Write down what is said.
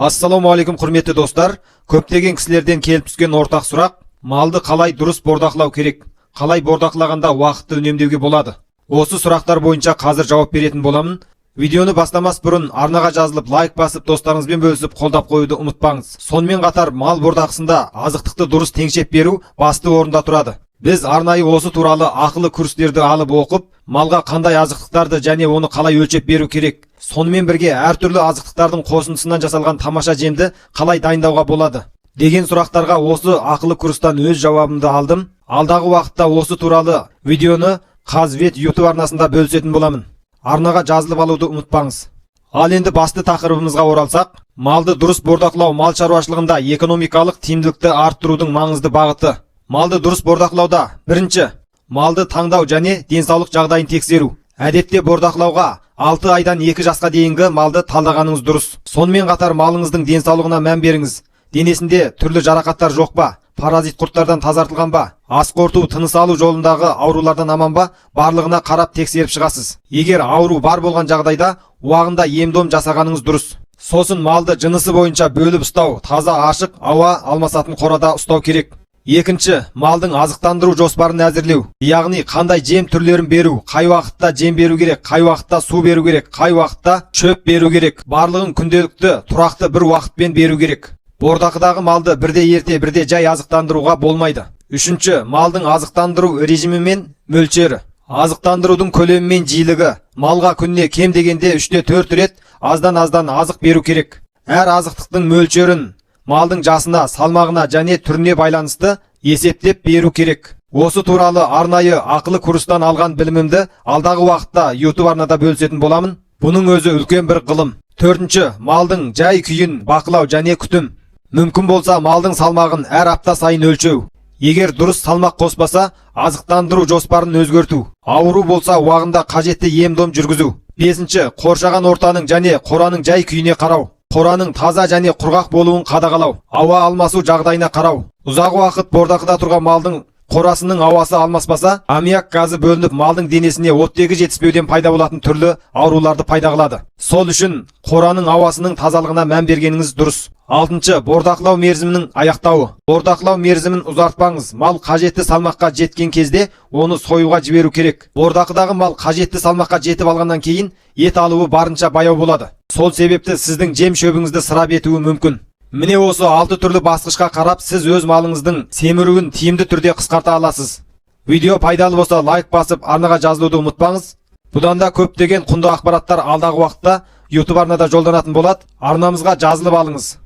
Ассалаумағалейкум құрметті достар. Көптеген кісілерден келіп түскен ортақ сұрақ: малды қалай дұрыс бордақылау керек? Қалай бордақылағанда уақытты үнемдеуге болады? Осы сұрақтар бойынша қазір жауап беретін боламын. Видеоны бастамас бұрын арнаға жазылып, лайк басып, достарыңызбен бөлісіп, қолдап қоюды ұмытпаңыз. Сонымен қатар мал бордақысында азықтықты дұрыс теңшеп беру басты орында тұрады. Біз арнайы осы туралы ақылы курстерді алып оқып, малға қандай азықтықтарды және оны қалай өлшеп беру керек, сонымен бірге әртүрлі азықтықтардың қосындысынан жасалған тамаша жемді қалай дайындауға болады деген сұрақтарға осы ақылы курстан өз жауабымды алдым. Алдағы уақытта осы туралы видеоны Қазвет YouTube арнасында бөлісетін боламын. Арнаға жазылып алуды ұмытпаңыз. Ал енді басты тақырыбымызға оралсақ, малды дұрыс бордақылау мал шаруашылығында экономикалық тиімділікті арттырудың маңызды бағыты. Малды дұрыс бордақылауда: бірінші, малды таңдау және денсаулық жағдайын тексеру. Әдетте бордақылауға 6 айдан 2 жасқа дейінгі малды талдағаныңыз дұрыс. Сонымен қатар малыңыздың денсаулығына мән беріңіз. Денесінде түрлі жарақаттар жоқ па? Паразит құрттардан тазартылған ба? Ас қорыту, тыныс алу жолындағы аурулардан аман ба? Барлығына қарап тексеріп шығасыз. Егер ауру бар болған жағдайда уағында ем-дом жасағаныңыз дұрыс. Сосын малды жынысы бойынша бөліп ұстау, таза ашық ауа алмасатын қорада ұстау керек. Екінші, малдың азықтандыру жоспарын әзірлеу. Яғни қандай жем түрлерін беру, қай уақытта жем беру керек, қай уақытта су беру керек, қай уақытта шөп беру керек. Барлығын күнделікті, тұрақты бір уақытпен беру керек. Бордақыдағы малды бірде ерте, бірде жай азықтандыруға болмайды. Үшінші, малдың азықтандыру режимі мен мөлшері. Азықтандырудың көлемі мен жиілігі. Малға күніне кем дегенде 3-4 рет аздан-аздан азық беру керек. Әр азықтықтың мөлшерін малдың жасына, салмағына және түріне байланысты есептеп беру керек. Осы туралы арнайы ақылы курстан алған білімімді алдағы уақытта YouTube арнада бөлісетін боламын. Бұның өзі үлкен бір ғылым. Төртінші, малдың жай күйін бақылау және күтім. Мүмкін болса, малдың салмағын әр апта сайын өлшеу. Егер дұрыс салмақ қоспаса, азықтандыру жоспарын өзгерту. Ауру болса, уағында қажетті ем-дом жүргізу. Бесінші, қоршаған ортаның және қораның жай күйіне қарау. Қораның таза және құрғақ болуын қадағалау. Ауа алмасу жағдайына қарау. Ұзақ уақыт бордақыда тұрған малдың қорасының ауасы алмаспаса, аммиак газы бөлініп, малдың денесіне оттегі жетіспеуден пайда болатын түрлі ауруларды пайда қылады. Сол үшін қораның ауасының тазалығына мән бергеніңіз дұрыс. Алтыншы, бордақылау мерзімінің аяқтауы. Бордақылау мерзімін ұзартпаңыз. Мал қажетті салмаққа жеткен кезде оны сойуға жіберу керек. Бордақыдағы мал қажетті салмаққа жетіп алғаннан кейін ет алуы барынша баяу болады. Сол себепті сіздің жем шөбіңізді ысырап етуі мүмкін. Міне осы 6 түрлі басқышқа қарап, сіз өз малыңыздың семіруін тиімді түрде қысқарта аласыз. Видео пайдалы болса, лайк басып, арнаға жазылуды ұмытпаңыз. Бұдан да көптеген құнды ақпараттар алдағы уақытта YouTube арнада жолданатын болады. Арнамызға жазылып алыңыз.